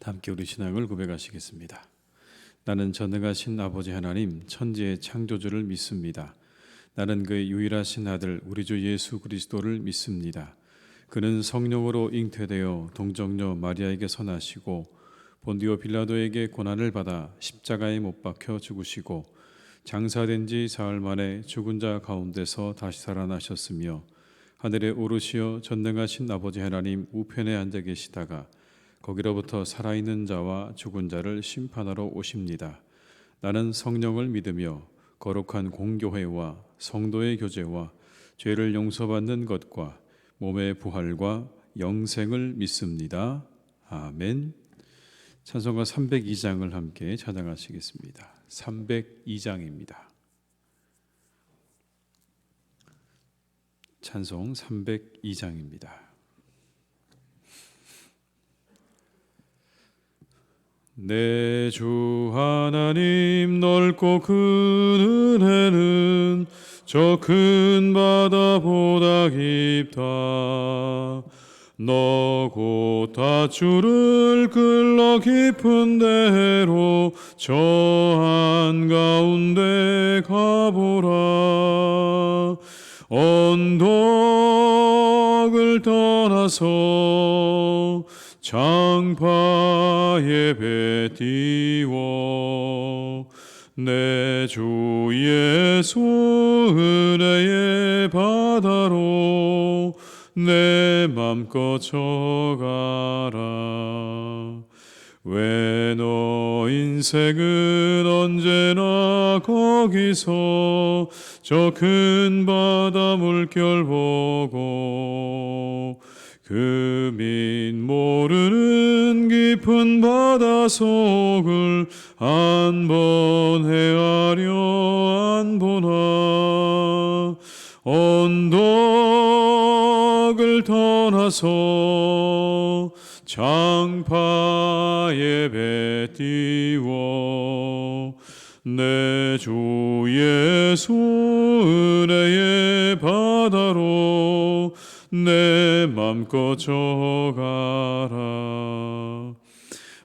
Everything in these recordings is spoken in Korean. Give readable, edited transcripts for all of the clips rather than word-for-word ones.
함께 우리 신앙을 고백하시겠습니다. 나는 전능하신 아버지 하나님 천지의 창조주를 믿습니다. 나는 그의 유일하신 아들 우리 주 예수 그리스도를 믿습니다. 그는 성령으로 잉태되어 동정녀 마리아에게 나시고 본디오 빌라도에게 고난을 받아 십자가에 못 박혀 죽으시고 장사된 지 사흘 만에 죽은 자 가운데서 다시 살아나셨으며 하늘에 오르시어 전능하신 아버지 하나님 우편에 앉아 계시다가 거기로부터 살아있는 자와 죽은 자를 심판하러 오십니다. 나는 성령을 믿으며 거룩한 공교회와 성도의 교제와 죄를 용서받는 것과 몸의 부활과 영생을 믿습니다. 아멘. 찬송가 302장을 함께 찬양하시겠습니다. 302장입니다. 찬송 302장입니다. 내 주 하나님 넓고 큰 은혜는 저 큰 바다보다 깊다. 너 곧 닷줄을 끌러 깊은 데로 저 한가운데 가보라. 언덕을 떠나서 장파에 배 띄워 내 주 예수 은혜의 바다로 내 맘껏 쳐가라. 왜 너 인생은 언제나 거기서 저 큰 바다 물결 보고 그 민 모르는 깊은 바다 속을 한 번 헤아려 안 보나. 언덕을 떠나서 장파에 배 띄워 내 주 예수 은혜의 바다로 내 맘껏 쳐가라.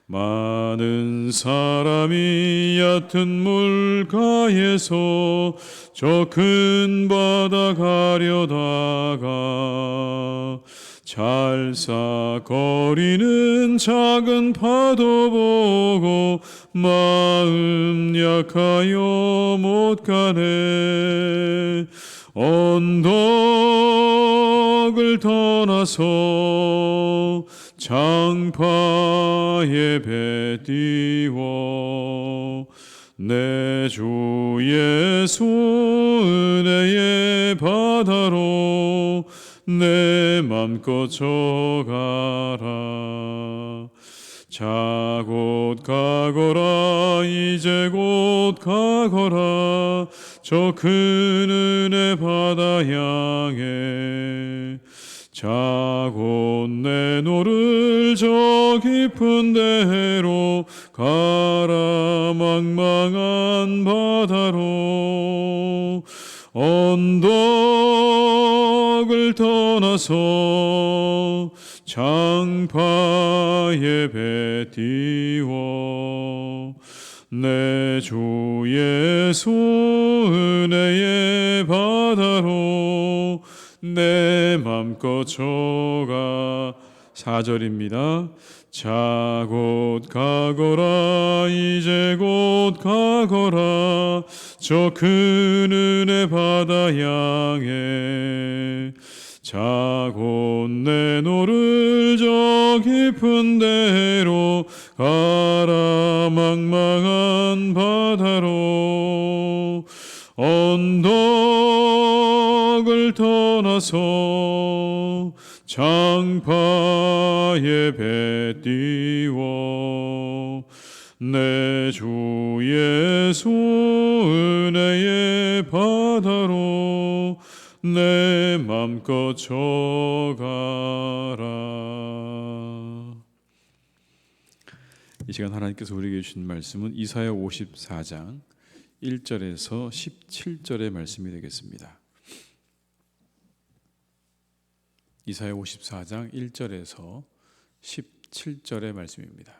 많은 사람이 얕은 물가에서 저 큰 바다 가려다가 찰싹거리는 작은 파도 보고 마음 약하여 못 가네. 언덕을 떠나서 장파에 배 띄워 내 주 예수 은혜의 바다로 내 맘껏 쳐가라. 자 곧 가거라. 이제 곧 가거라. 저 큰 은혜 바다 향해 자 곧 내노를 저 깊은 데로 가라. 망망한 바다로 언덕을 떠나서 장파에 배 띄워 내 주 예수 은혜의 바다로 내 맘껏 쳐가. 4절입니다. 자 곧 가거라. 이제 곧 가거라. 저 큰 은혜 바다 향해 자 곧 내노를 저 깊은 데로 가라. 망망한 바다로 언덕을 떠나서 장파에 배 띄워 내 주 예수 은혜의 바다로 내 맘껏 쳐가라. 이 시간 하나님께서 우리에게 주신 말씀은 이사야 54장 1절에서 17절의 말씀이 되겠습니다. 이사야 54장 1절에서 17절의 말씀입니다.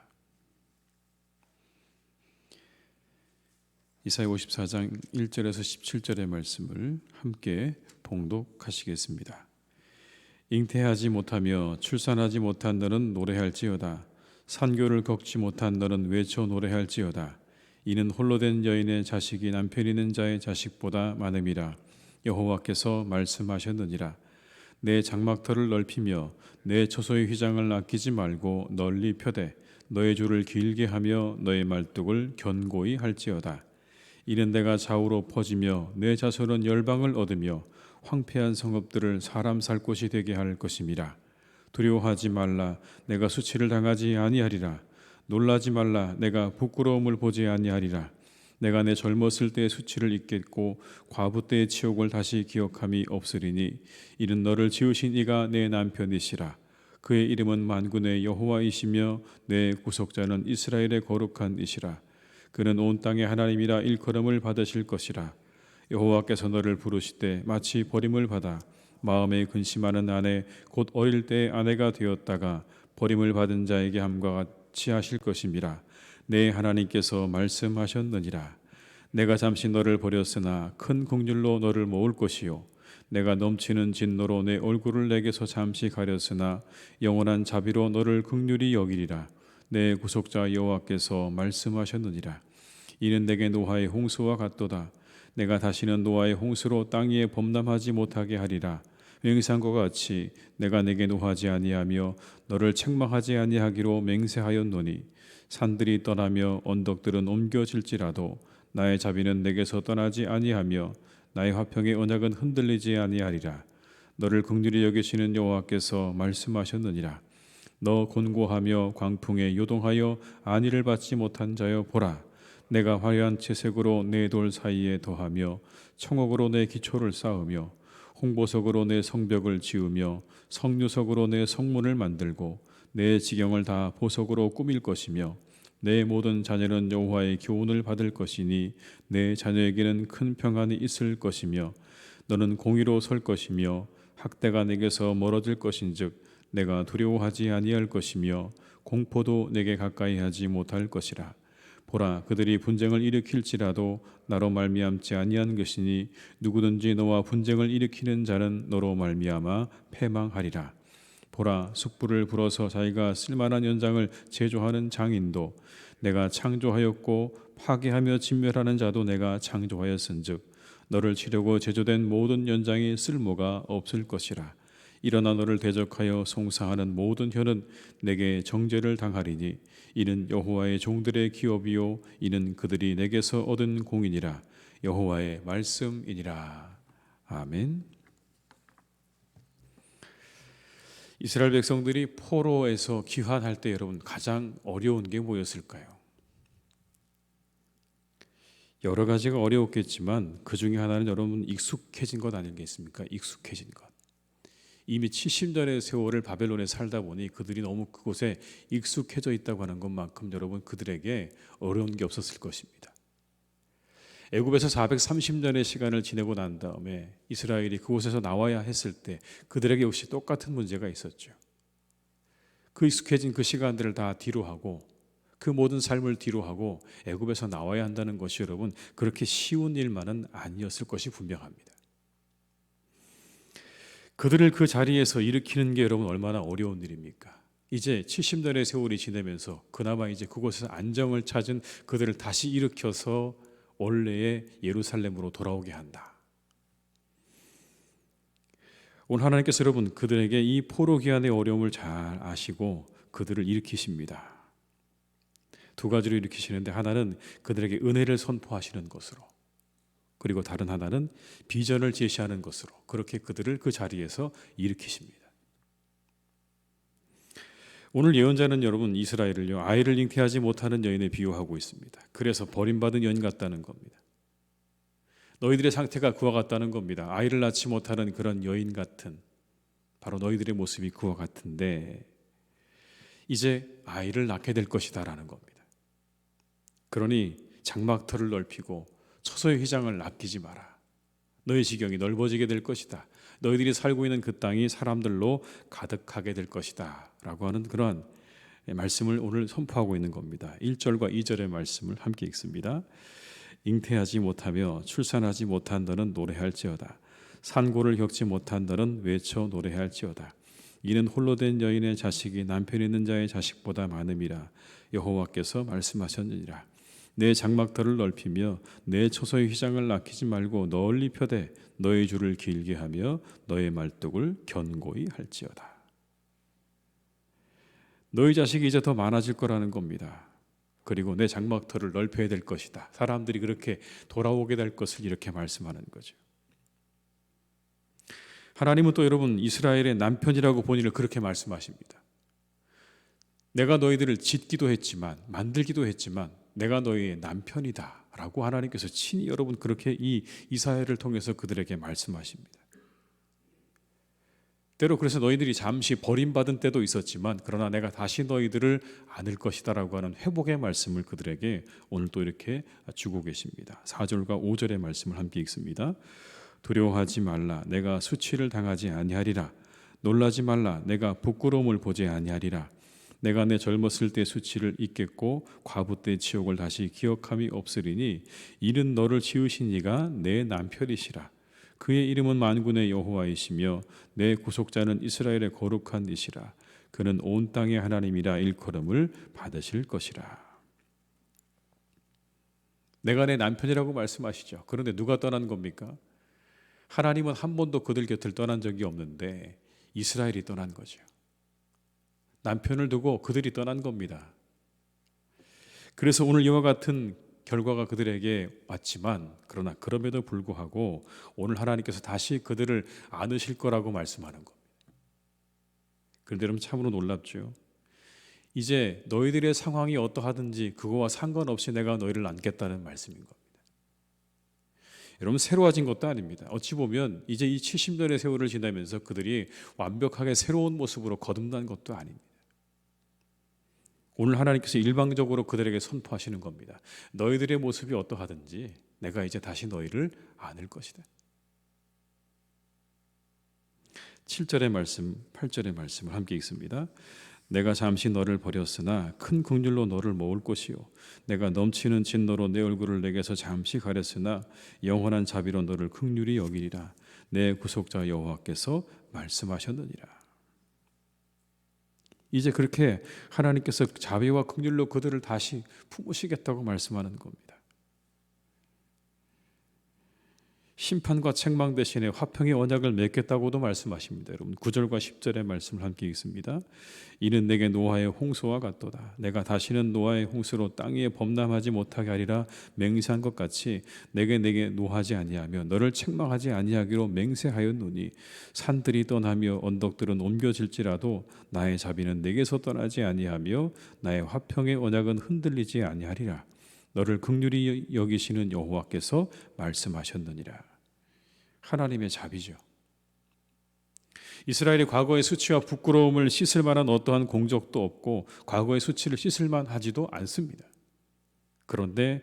이사야 54장 1절에서 17절의 말씀을 함께 봉독하시겠습니다. 잉태하지 못하며 출산하지 못한 너는 노래할지어다. 산교를 걷지 못한 너는 외쳐 노래할지어다. 이는 홀로 된 여인의 자식이 남편 있는 자의 자식보다 많음이라. 여호와께서 말씀하셨느니라. 내 장막터를 넓히며 내 처소의 휘장을 아끼지 말고 널리 펴되 너의 줄을 길게 하며 너의 말뚝을 견고히 할지어다. 이는 내가 좌우로 퍼지며 내 자손은 열방을 얻으며 황폐한 성읍들을 사람 살 곳이 되게 할 것임이라. 두려워하지 말라. 내가 수치를 당하지 아니하리라. 놀라지 말라. 내가 부끄러움을 보지 아니하리라. 내가 내 젊었을 때의 수치를 잊겠고 과부 때의 치욕을 다시 기억함이 없으리니 이는 너를 지으신 이가 내 남편이시라. 그의 이름은 만군의 여호와이시며 내 구속자는 이스라엘의 거룩한 이시라. 그는 온 땅의 하나님이라 일컬음을 받으실 것이라. 여호와께서 너를 부르시되 마치 버림을 받아 마음에 근심하는 아내 곧 어릴 때 아내가 되었다가 버림을 받은 자에게 함과 같이 하실 것임이라. 내 하나님께서 말씀하셨느니라. 내가 잠시 너를 버렸으나 큰 긍휼로 너를 모을 것이요 내가 넘치는 진노로 내 얼굴을 내게서 잠시 가렸으나 영원한 자비로 너를 긍휼히 여기리라. 내 구속자 여호와께서 말씀하셨느니라. 이는 내게 노아의 홍수와 같도다. 내가 다시는 노아의 홍수로 땅 위에 범람하지 못하게 하리라. 맹세한과 같이 내가 내게 노하지 아니하며 너를 책망하지 아니하기로 맹세하였노니 산들이 떠나며 언덕들은 옮겨질지라도 나의 자비는 내게서 떠나지 아니하며 나의 화평의 언약은 흔들리지 아니하리라. 너를 긍휼히 여기시는 여호와께서 말씀하셨느니라. 너 곤고하며 광풍에 요동하여 안위를 받지 못한 자여 보라. 내가 화려한 채색으로 내 돌 사이에 더하며 청옥으로 내 기초를 쌓으며 홍보석으로 내 성벽을 지으며 성류석으로 내 성문을 만들고 내 지경을 다 보석으로 꾸밀 것이며 내 모든 자녀는 여호와의 교훈을 받을 것이니 내 자녀에게는 큰 평안이 있을 것이며 너는 공의로 설 것이며 학대가 내게서 멀어질 것인즉 내가 두려워하지 아니할 것이며 공포도 내게 가까이 하지 못할 것이라. 보라, 그들이 분쟁을 일으킬지라도 나로 말미암지 아니한 것이니 누구든지 너와 분쟁을 일으키는 자는 너로 말미암아 패망하리라. 보라, 숯불을 불어서 자기가 쓸만한 연장을 제조하는 장인도 내가 창조하였고 파괴하며 진멸하는 자도 내가 창조하였은즉 너를 치려고 제조된 모든 연장이 쓸모가 없을 것이라. 일어나 너를 대적하여 송사하는 모든 혀는 내게 정죄를 당하리니 이는 여호와의 종들의 기업이요 이는 그들이 내게서 얻은 공이니라. 여호와의 말씀이니라. 아멘. 이스라엘 백성들이 포로에서 귀환할 때 여러분 가장 어려운 게 뭐였을까요? 여러 가지가 어려웠겠지만 그 중에 하나는 여러분 익숙해진 것 아니겠습니까? 익숙해진 것. 이미 70년의 세월을 바벨론에 살다 보니 그들이 너무 그곳에 익숙해져 있다고 하는 것만큼 여러분 그들에게 어려운 게 없었을 것입니다. 애굽에서 430년의 시간을 지내고 난 다음에 이스라엘이 그곳에서 나와야 했을 때 그들에게 역시 똑같은 문제가 있었죠. 그 익숙해진 그 시간들을 다 뒤로 하고 그 모든 삶을 뒤로 하고 애굽에서 나와야 한다는 것이 여러분 그렇게 쉬운 일만은 아니었을 것이 분명합니다. 그들을 그 자리에서 일으키는 게 여러분 얼마나 어려운 일입니까? 이제 70년의 세월이 지나면서 그나마 이제 그곳에서 안정을 찾은 그들을 다시 일으켜서 원래의 예루살렘으로 돌아오게 한다. 오늘 하나님께서 여러분 그들에게 이 포로 기한의 어려움을 잘 아시고 그들을 일으키십니다. 두 가지로 일으키시는데 하나는 그들에게 은혜를 선포하시는 것으로 그리고 다른 하나는 비전을 제시하는 것으로 그렇게 그들을 그 자리에서 일으키십니다. 오늘 예언자는 여러분 이스라엘을요 아이를 잉태하지 못하는 여인에 비유하고 있습니다. 그래서 버림받은 여인 같다는 겁니다. 너희들의 상태가 그와 같다는 겁니다. 아이를 낳지 못하는 그런 여인 같은 바로 너희들의 모습이 그와 같은데 이제 아이를 낳게 될 것이다라는 겁니다. 그러니 장막터를 넓히고 처소의 휘장을 아끼지 마라. 너희 지경이 넓어지게 될 것이다. 너희들이 살고 있는 그 땅이 사람들로 가득하게 될 것이다 라고 하는 그러한 말씀을 오늘 선포하고 있는 겁니다. 1절과 2절의 말씀을 함께 읽습니다. 잉태하지 못하며 출산하지 못한 너는 노래할지어다. 산고를 겪지 못한 너는 외쳐 노래할지어다. 이는 홀로 된 여인의 자식이 남편 있는 자의 자식보다 많음이라 여호와께서 말씀하셨느니라. 내 장막터를 넓히며 내 초소의 휘장을 아끼지 말고 널리 펴되 너의 줄을 길게 하며 너의 말뚝을 견고히 할지어다. 너희 자식이 이제 더 많아질 거라는 겁니다. 그리고 내 장막터를 넓혀야 될 것이다. 사람들이 그렇게 돌아오게 될 것을 이렇게 말씀하는 거죠. 하나님은 또 여러분 이스라엘의 남편이라고 본인을 그렇게 말씀하십니다. 내가 너희들을 짓기도 했지만 만들기도 했지만 내가 너희의 남편이다 라고 하나님께서 친히 여러분 그렇게 이 이사야를 통해서 그들에게 말씀하십니다. 때로 그래서 너희들이 잠시 버림받은 때도 있었지만 그러나 내가 다시 너희들을 안을 것이다 라고 하는 회복의 말씀을 그들에게 오늘 또 이렇게 주고 계십니다. 4절과 5절의 말씀을 함께 읽습니다. 두려워하지 말라. 내가 수치를 당하지 아니하리라. 놀라지 말라. 내가 부끄러움을 보지 아니하리라. 내가 내 젊었을 때 수치를 잊겠고 과부 때 치욕을 다시 기억함이 없으리니 이는 너를 지으신 이가 내 남편이시라. 그의 이름은 만군의 여호와이시며 내 구속자는 이스라엘의 거룩한 이시라. 그는 온 땅의 하나님이라 일컬음을 받으실 것이라. 내가 내 남편이라고 말씀하시죠. 그런데 누가 떠난 겁니까? 하나님은 한 번도 그들 곁을 떠난 적이 없는데 이스라엘이 떠난 거죠. 남편을 두고 그들이 떠난 겁니다. 그래서 오늘 이와 같은 결과가 그들에게 왔지만 그러나 그럼에도 불구하고 오늘 하나님께서 다시 그들을 안으실 거라고 말씀하는 겁니다. 그런데 여러분 참으로 놀랍죠. 이제 너희들의 상황이 어떠하든지 그거와 상관없이 내가 너희를 안겠다는 말씀인 겁니다. 여러분 새로워진 것도 아닙니다. 어찌 보면 이제 이 70년의 세월을 지나면서 그들이 완벽하게 새로운 모습으로 거듭난 것도 아닙니다. 오늘 하나님께서 일방적으로 그들에게 선포하시는 겁니다. 너희들의 모습이 어떠하든지 내가 이제 다시 너희를 안을 것이다. 7절의 말씀, 8절의 말씀을 함께 읽습니다. 내가 잠시 너를 버렸으나 큰 긍휼로 너를 모을 것이요 내가 넘치는 진노로 내 얼굴을 내게서 잠시 가렸으나 영원한 자비로 너를 긍휼히 여기리라. 내 구속자 여호와께서 말씀하셨느니라. 이제 그렇게 하나님께서 자비와 긍휼로 그들을 다시 품으시겠다고 말씀하는 겁니다. 심판과 책망 대신에 화평의 언약을 맺겠다고도 말씀하십니다. 여러분 9절과 10절의 말씀을 함께 읽습니다. 이는 내게 노아의 홍수와 같도다. 내가 다시는 노아의 홍수로 땅 위에 범람하지 못하게 하리라 맹세한 것 같이 내게 노하지 아니하며 너를 책망하지 아니하기로 맹세하였노니 산들이 떠나며 언덕들은 옮겨질지라도 나의 자비는 내게서 떠나지 아니하며 나의 화평의 언약은 흔들리지 아니하리라. 너를 긍휼히 여기시는 여호와께서 말씀하셨느니라. 하나님의 자비죠. 이스라엘이 과거의 수치와 부끄러움을 씻을 만한 어떠한 공적도 없고 과거의 수치를 씻을 만하지도 않습니다. 그런데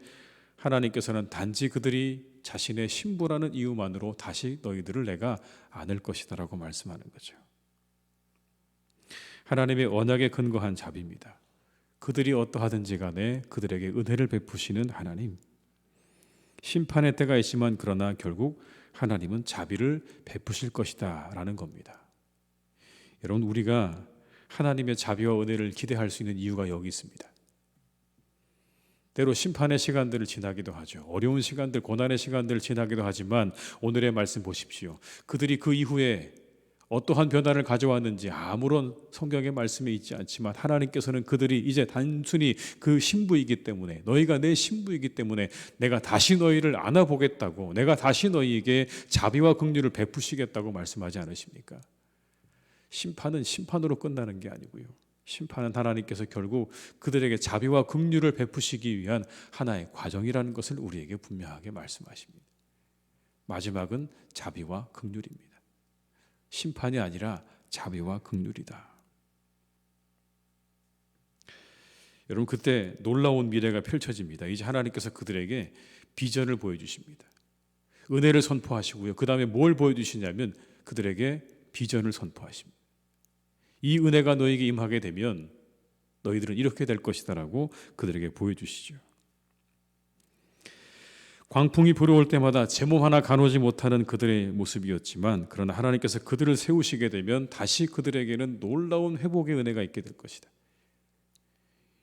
하나님께서는 단지 그들이 자신의 신부라는 이유만으로 다시 너희들을 내가 안을 것이다라고 말씀하는 거죠. 하나님의 언약에 근거한 자비입니다. 그들이 어떠하든지 간에 그들에게 은혜를 베푸시는 하나님. 심판의 때가 있지만 그러나 결국 하나님은 자비를 베푸실 것이다 라는 겁니다. 여러분 우리가 하나님의 자비와 은혜를 기대할 수 있는 이유가 여기 있습니다. 때로 심판의 시간들을 지나기도 하죠. 어려운 시간들, 고난의 시간들을 지나기도 하지만 오늘의 말씀 보십시오. 그들이 그 이후에 어떠한 변화를 가져왔는지 아무런 성경의 말씀에 있지 않지만 하나님께서는 그들이 이제 단순히 그 신부이기 때문에 너희가 내 신부이기 때문에 내가 다시 너희를 안아보겠다고 내가 다시 너희에게 자비와 긍휼을 베푸시겠다고 말씀하지 않으십니까? 심판은 심판으로 끝나는 게 아니고요. 심판은 하나님께서 결국 그들에게 자비와 긍휼을 베푸시기 위한 하나의 과정이라는 것을 우리에게 분명하게 말씀하십니다. 마지막은 자비와 긍휼입니다. 심판이 아니라 자비와 긍휼이다. 여러분 그때 놀라운 미래가 펼쳐집니다. 이제 하나님께서 그들에게 비전을 보여주십니다. 은혜를 선포하시고요. 그 다음에 뭘 보여주시냐면 그들에게 비전을 선포하십니다. 이 은혜가 너에게 임하게 되면 너희들은 이렇게 될 것이다 라고 그들에게 보여주시죠. 광풍이 불어올 때마다 제 몸 하나 가누지 못하는 그들의 모습이었지만, 그러나 하나님께서 그들을 세우시게 되면 다시 그들에게는 놀라운 회복의 은혜가 있게 될 것이다.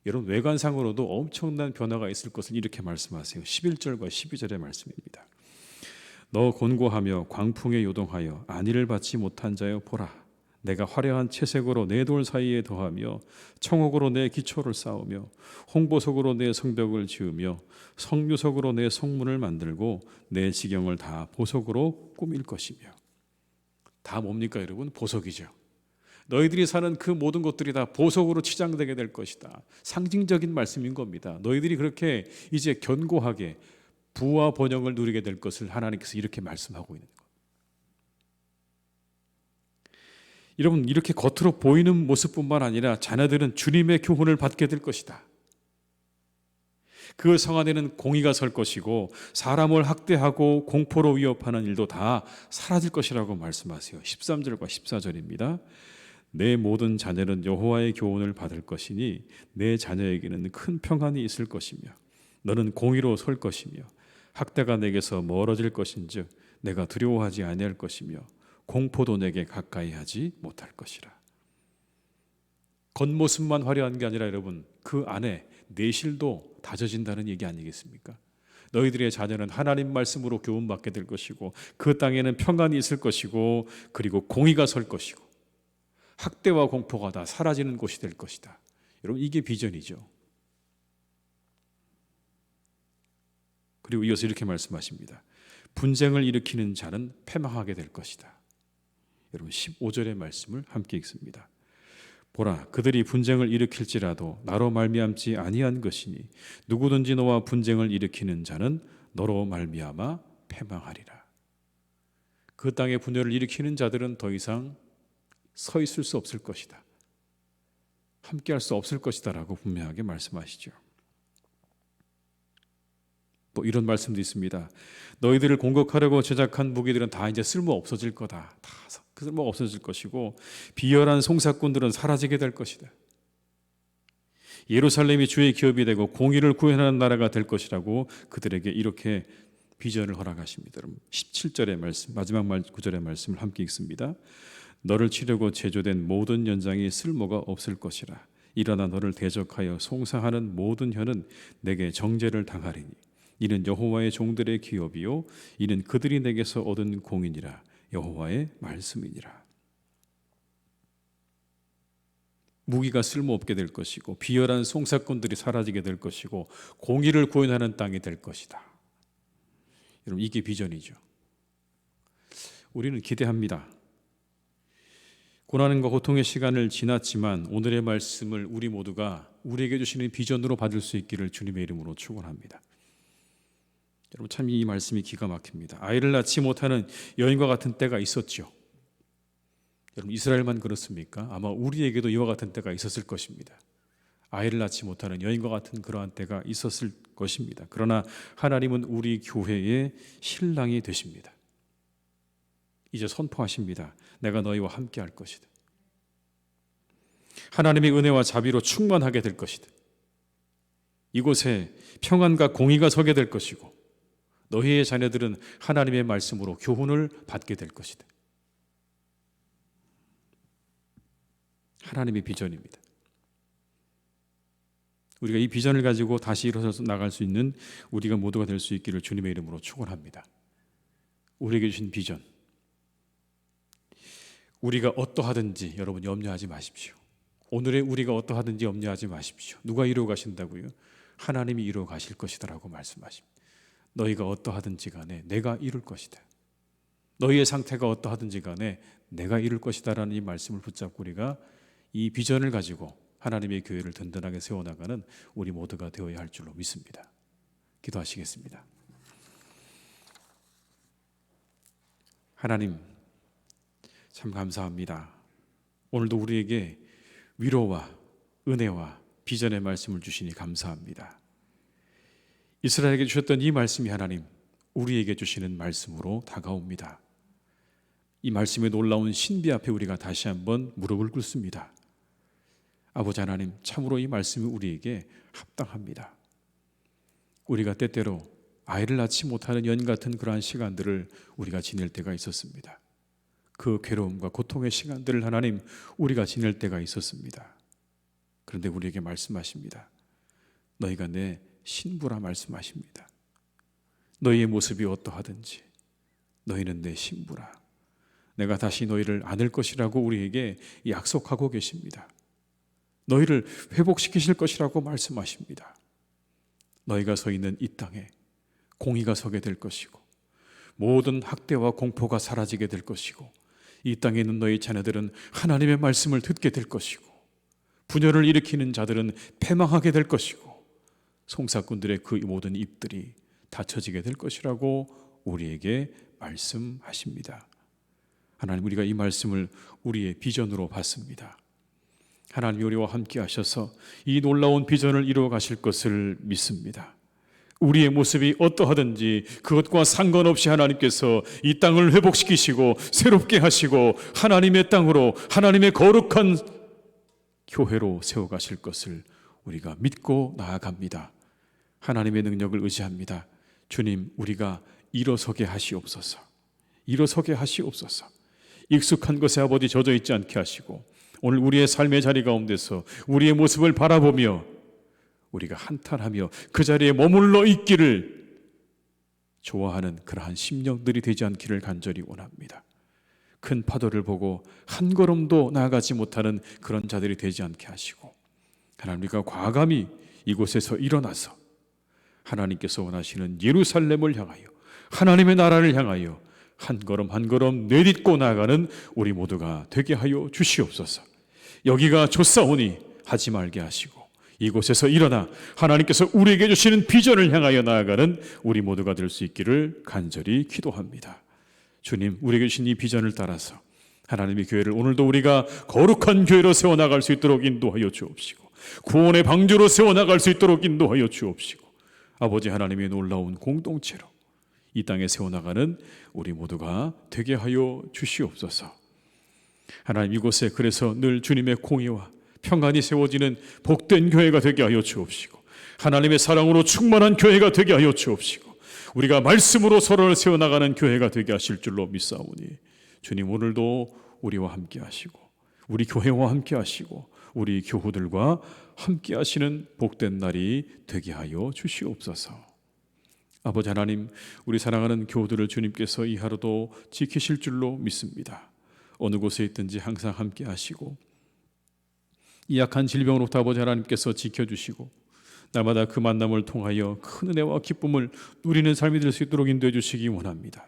여러분, 외관상으로도 엄청난 변화가 있을 것을 이렇게 말씀하세요. 11절과 12절의 말씀입니다. 너 곤고하며 광풍에 요동하여 안위를 받지 못한 자여 보라. 내가 화려한 채색으로 내 돌 사이에 더하며 청옥으로 내 기초를 쌓으며 홍보석으로 내 성벽을 지으며 성류석으로 내 성문을 만들고 내 지경을 다 보석으로 꾸밀 것이며. 다 뭡니까 여러분? 보석이죠. 너희들이 사는 그 모든 것들이 다 보석으로 치장되게 될 것이다. 상징적인 말씀인 겁니다. 너희들이 그렇게 이제 견고하게 부와 번영을 누리게 될 것을 하나님께서 이렇게 말씀하고 있는 것. 여러분, 이렇게 겉으로 보이는 모습뿐만 아니라 자녀들은 주님의 교훈을 받게 될 것이다. 그 성 안에는 공의가 설 것이고 사람을 학대하고 공포로 위협하는 일도 다 사라질 것이라고 말씀하세요. 13절과 14절입니다. 내 모든 자녀는 여호와의 교훈을 받을 것이니 내 자녀에게는 큰 평안이 있을 것이며 너는 공의로 설 것이며 학대가 내게서 멀어질 것인즉 내가 두려워하지 아니할 것이며 공포도 내게 가까이 하지 못할 것이라. 겉모습만 화려한 게 아니라 여러분, 그 안에 내실도 다져진다는 얘기 아니겠습니까? 너희들의 자녀는 하나님 말씀으로 교훈받게 될 것이고 그 땅에는 평안이 있을 것이고 그리고 공의가 설 것이고 학대와 공포가 다 사라지는 곳이 될 것이다. 여러분, 이게 비전이죠. 그리고 이어서 이렇게 말씀하십니다. 분쟁을 일으키는 자는 패망하게 될 것이다. 여러분, 15절의 말씀을 함께 읽습니다. 보라, 그들이 분쟁을 일으킬지라도 나로 말미암지 아니한 것이니 누구든지 너와 분쟁을 일으키는 자는 너로 말미암아 패망하리라. 그 땅에 분열을 일으키는 자들은 더 이상 서 있을 수 없을 것이다. 함께할 수 없을 것이다 라고 분명하게 말씀하시죠. 또 이런 말씀도 있습니다. 너희들을 공격하려고 제작한 무기들은 다 이제 쓸모 없어질 거다. 다 쓸모 없어질 것이고 비열한 송사꾼들은 사라지게 될 것이다. 예루살렘이 주의 기업이 되고 공의를 구현하는 나라가 될 것이라고 그들에게 이렇게 비전을 허락하십니다. 여러분, 17절의 말씀, 마지막 9절의 말씀을 함께 읽습니다. 너를 치려고 제조된 모든 연장이 쓸모가 없을 것이라. 일어나 너를 대적하여 송사하는 모든 혀는 내게 정죄를 당하리니 이는 여호와의 종들의 기업이요 이는 그들이 내게서 얻은 공이니라. 여호와의 말씀이니라. 무기가 쓸모없게 될 것이고 비열한 송사꾼들이 사라지게 될 것이고 공의를 구현하는 땅이 될 것이다. 여러분, 이게 비전이죠. 우리는 기대합니다. 고난과 고통의 시간을 지났지만 오늘의 말씀을 우리 모두가 우리에게 주시는 비전으로 받을 수 있기를 주님의 이름으로 축원합니다. 여러분, 참 이 말씀이 기가 막힙니다. 아이를 낳지 못하는 여인과 같은 때가 있었죠. 여러분, 이스라엘만 그렇습니까? 아마 우리에게도 이와 같은 때가 있었을 것입니다. 아이를 낳지 못하는 여인과 같은 그러한 때가 있었을 것입니다. 그러나 하나님은 우리 교회의 신랑이 되십니다. 이제 선포하십니다. 내가 너희와 함께 할 것이다. 하나님의 은혜와 자비로 충만하게 될 것이다. 이곳에 평안과 공의가 서게 될 것이고 너희의 자녀들은 하나님의 말씀으로 교훈을 받게 될 것이다. 하나님의 비전입니다. 우리가 이 비전을 가지고 다시 일어서서 나갈 수 있는 우리가 모두가 될 수 있기를 주님의 이름으로 축원합니다. 우리에게 주신 비전, 우리가 어떠하든지 여러분 염려하지 마십시오. 오늘의 우리가 어떠하든지 염려하지 마십시오. 누가 이루어 가신다고요? 하나님이 이루어 가실 것이다 라고 말씀하십니다. 너희가 어떠하든지 간에 내가 이룰 것이다. 너희의 상태가 어떠하든지 간에 내가 이룰 것이다 라는 이 말씀을 붙잡고 우리가 이 비전을 가지고 하나님의 교회를 든든하게 세워나가는 우리 모두가 되어야 할 줄로 믿습니다. 기도하시겠습니다. 하나님, 참 감사합니다. 오늘도 우리에게 위로와 은혜와 비전의 말씀을 주시니 감사합니다. 이스라엘에게 주셨던 이 말씀이 하나님 우리에게 주시는 말씀으로 다가옵니다. 이 말씀의 놀라운 신비 앞에 우리가 다시 한번 무릎을 꿇습니다. 아버지 하나님, 참으로 이 말씀이 우리에게 합당합니다. 우리가 때때로 아이를 낳지 못하는 연 같은 그러한 시간들을 우리가 지낼 때가 있었습니다. 그 괴로움과 고통의 시간들을 하나님 우리가 지낼 때가 있었습니다. 그런데 우리에게 말씀하십니다. 너희가 내 신부라 말씀하십니다. 너희의 모습이 어떠하든지 너희는 내 신부라. 내가 다시 너희를 안을 것이라고 우리에게 약속하고 계십니다. 너희를 회복시키실 것이라고 말씀하십니다. 너희가 서 있는 이 땅에 공의가 서게 될 것이고 모든 학대와 공포가 사라지게 될 것이고 이 땅에 있는 너희 자녀들은 하나님의 말씀을 듣게 될 것이고 분열을 일으키는 자들은 패망하게 될 것이고 송사꾼들의 그 모든 입들이 닫혀지게 될 것이라고 우리에게 말씀하십니다. 하나님, 우리가 이 말씀을 우리의 비전으로 봤습니다. 하나님이 우리와 함께 하셔서 이 놀라운 비전을 이루어 가실 것을 믿습니다. 우리의 모습이 어떠하든지 그것과 상관없이 하나님께서 이 땅을 회복시키시고 새롭게 하시고 하나님의 땅으로 하나님의 거룩한 교회로 세워가실 것을 우리가 믿고 나아갑니다. 하나님의 능력을 의지합니다. 주님, 우리가 일어서게 하시옵소서. 일어서게 하시옵소서. 익숙한 것에 아버지 젖어 있지 않게 하시고 오늘 우리의 삶의 자리 가운데서 우리의 모습을 바라보며 우리가 한탄하며 그 자리에 머물러 있기를 좋아하는 그러한 심령들이 되지 않기를 간절히 원합니다. 큰 파도를 보고 한 걸음도 나아가지 못하는 그런 자들이 되지 않게 하시고 하나님, 우리가 과감히 이곳에서 일어나서 하나님께서 원하시는 예루살렘을 향하여 하나님의 나라를 향하여 한 걸음 한 걸음 내딛고 나아가는 우리 모두가 되게 하여 주시옵소서. 여기가 좁사오니 하지 말게 하시고 이곳에서 일어나 하나님께서 우리에게 주시는 비전을 향하여 나아가는 우리 모두가 될 수 있기를 간절히 기도합니다. 주님, 우리에게 주신 이 비전을 따라서 하나님의 교회를 오늘도 우리가 거룩한 교회로 세워나갈 수 있도록 인도하여 주옵시고 구원의 방주로 세워나갈 수 있도록 인도하여 주옵시고 아버지 하나님의 놀라운 공동체로 이 땅에 세워나가는 우리 모두가 되게 하여 주시옵소서. 하나님, 이곳에 그래서 늘 주님의 공의와 평안이 세워지는 복된 교회가 되게 하여 주옵시고 하나님의 사랑으로 충만한 교회가 되게 하여 주옵시고 우리가 말씀으로 서로를 세워나가는 교회가 되게 하실 줄로 믿사오니 주님, 오늘도 우리와 함께 하시고 우리 교회와 함께 하시고 우리 교우들과 함께 하시는 복된 날이 되게 하여 주시옵소서. 아버지 하나님, 우리 사랑하는 교우들을 주님께서 이 하루도 지키실 줄로 믿습니다. 어느 곳에 있든지 항상 함께 하시고 이 약한 질병으로부터 아버지 하나님께서 지켜주시고 날마다 그 만남을 통하여 큰 은혜와 기쁨을 누리는 삶이 될 수 있도록 인도해 주시기 원합니다.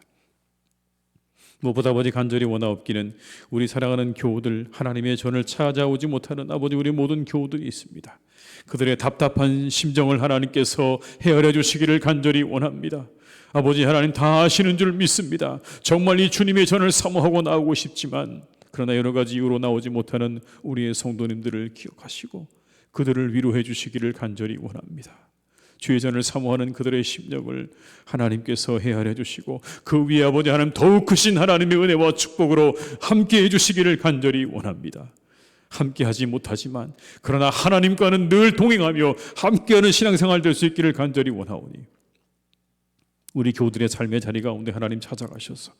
무엇보다 아버지 간절히 원하옵기는 우리 사랑하는 교우들, 하나님의 전을 찾아오지 못하는 아버지 우리 모든 교우들이 있습니다. 그들의 답답한 심정을 하나님께서 헤아려 주시기를 간절히 원합니다. 아버지 하나님 다 아시는 줄 믿습니다. 정말 이 주님의 전을 사모하고 나오고 싶지만 그러나 여러 가지 이유로 나오지 못하는 우리의 성도님들을 기억하시고 그들을 위로해 주시기를 간절히 원합니다. 주의 전을 사모하는 그들의 심령을 하나님께서 헤아려 주시고 그 위에 아버지 하나님 더욱 크신 하나님의 은혜와 축복으로 함께해 주시기를 간절히 원합니다. 함께하지 못하지만 그러나 하나님과는 늘 동행하며 함께하는 신앙생활 될 수 있기를 간절히 원하오니 우리 교우들의 삶의 자리 가운데 하나님 찾아가셔서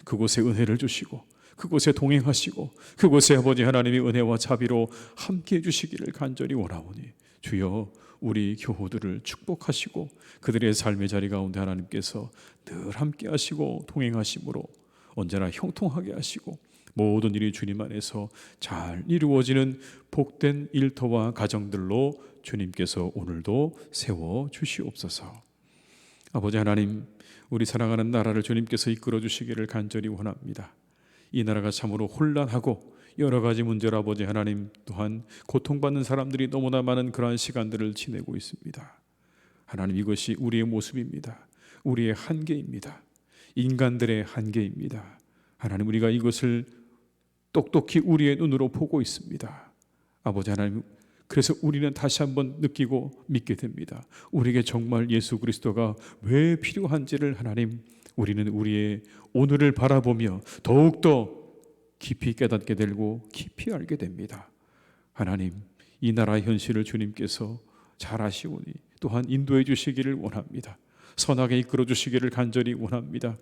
그곳에 은혜를 주시고 그곳에 동행하시고 그곳에 아버지 하나님의 은혜와 자비로 함께해 주시기를 간절히 원하오니 주여 우리 교우들을 축복하시고 그들의 삶의 자리 가운데 하나님께서 늘 함께 하시고 동행하심으로 언제나 형통하게 하시고 모든 일이 주님 안에서 잘 이루어지는 복된 일터와 가정들로 주님께서 오늘도 세워 주시옵소서. 아버지 하나님, 우리 사랑하는 나라를 주님께서 이끌어 주시기를 간절히 원합니다. 이 나라가 참으로 혼란하고 여러 가지 문제로 아버지 하나님 또한 고통받는 사람들이 너무나 많은 그러한 시간들을 지내고 있습니다. 하나님, 이것이 우리의 모습입니다. 우리의 한계입니다. 인간들의 한계입니다. 하나님, 우리가 이것을 똑똑히 우리의 눈으로 보고 있습니다. 아버지 하나님, 그래서 우리는 다시 한번 느끼고 믿게 됩니다. 우리에게 정말 예수 그리스도가 왜 필요한지를 하나님, 우리는 우리의 오늘을 바라보며 더욱더 깊이 깨닫게 되고 깊이 알게 됩니다. 하나님, 이 나라의 현실을 주님께서 잘 아시오니 또한 인도해 주시기를 원합니다. 선하게 이끌어 주시기를 간절히 원합니다.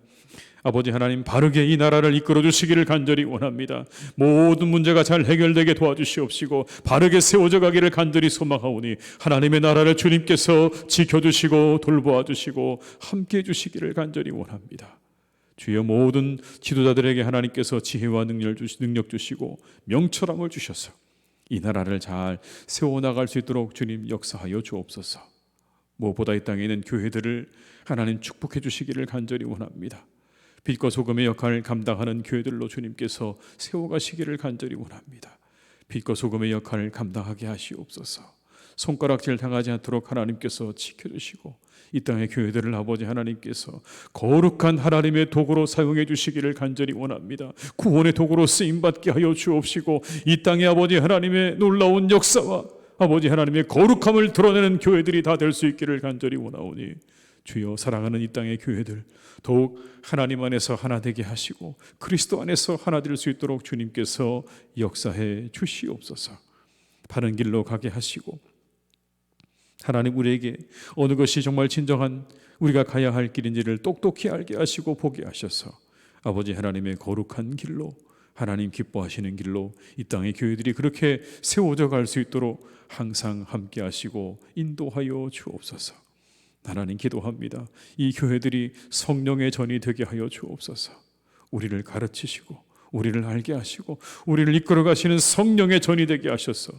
아버지 하나님, 바르게 이 나라를 이끌어 주시기를 간절히 원합니다. 모든 문제가 잘 해결되게 도와주시옵시고 바르게 세워져 가기를 간절히 소망하오니 하나님의 나라를 주님께서 지켜주시고 돌보아 주시고 함께해 주시기를 간절히 원합니다. 주여, 모든 지도자들에게 하나님께서 지혜와 능력 주시고 명철함을 주셔서 이 나라를 잘 세워나갈 수 있도록 주님 역사하여 주옵소서. 무엇보다 이 땅에 있는 교회들을 하나님 축복해 주시기를 간절히 원합니다. 빛과 소금의 역할을 감당하는 교회들로 주님께서 세워가시기를 간절히 원합니다. 빛과 소금의 역할을 감당하게 하시옵소서. 손가락질 당하지 않도록 하나님께서 지켜주시고 이 땅의 교회들을 아버지 하나님께서 거룩한 하나님의 도구로 사용해 주시기를 간절히 원합니다. 구원의 도구로 쓰임받게 하여 주옵시고 이 땅의 아버지 하나님의 놀라운 역사와 아버지 하나님의 거룩함을 드러내는 교회들이 다 될 수 있기를 간절히 원하오니 주여, 사랑하는 이 땅의 교회들 더욱 하나님 안에서 하나 되게 하시고 그리스도 안에서 하나 될 수 있도록 주님께서 역사해 주시옵소서. 바른 길로 가게 하시고 하나님, 우리에게 어느 것이 정말 진정한 우리가 가야 할 길인지를 똑똑히 알게 하시고 보게 하셔서 아버지 하나님의 거룩한 길로, 하나님 기뻐하시는 길로 이 땅의 교회들이 그렇게 세워져 갈 수 있도록 항상 함께 하시고 인도하여 주옵소서. 하나님, 기도합니다. 이 교회들이 성령의 전이 되게 하여 주옵소서. 우리를 가르치시고 우리를 알게 하시고 우리를 이끌어 가시는 성령의 전이 되게 하셔서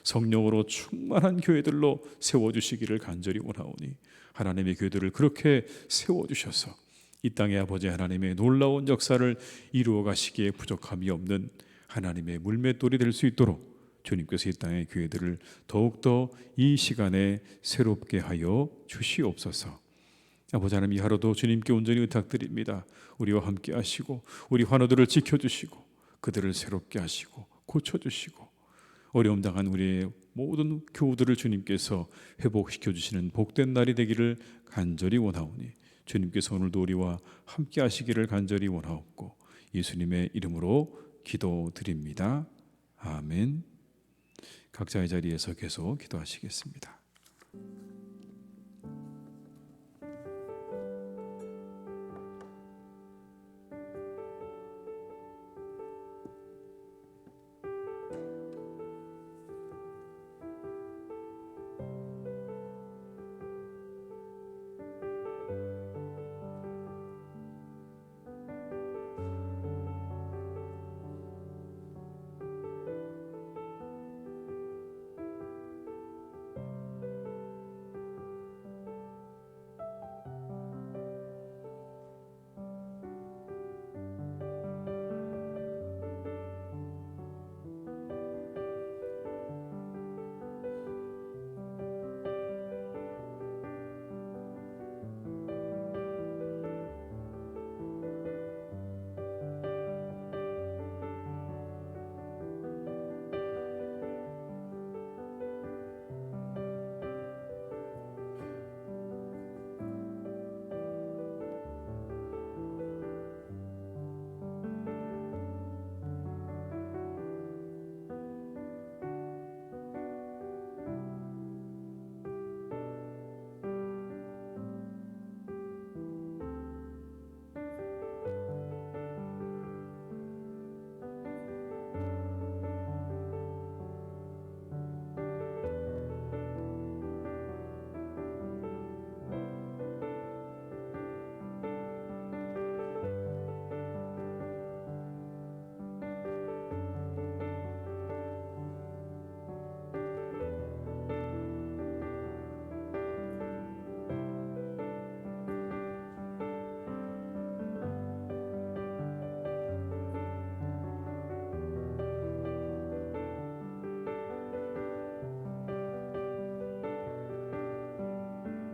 성령으로 충만한 교회들로 세워주시기를 간절히 원하오니 하나님의 교회들을 그렇게 세워주셔서 이 땅의 아버지 하나님의 놀라운 역사를 이루어 가시기에 부족함이 없는 하나님의 물맷돌이 될 수 있도록 주님께서 이 땅의 교회들을 더욱더 이 시간에 새롭게 하여 주시옵소서. 아버지 하나님, 이 하루도 주님께 온전히 의탁드립니다. 우리와 함께 하시고 우리 환우들을 지켜주시고 그들을 새롭게 하시고 고쳐주시고 어려움 당한 우리의 모든 교우들을 주님께서 회복시켜 주시는 복된 날이 되기를 간절히 원하오니 주님께서 오늘도 우리와 함께 하시기를 간절히 원하옵고 예수님의 이름으로 기도드립니다. 아멘. 각자의 자리에서 계속 기도하시겠습니다.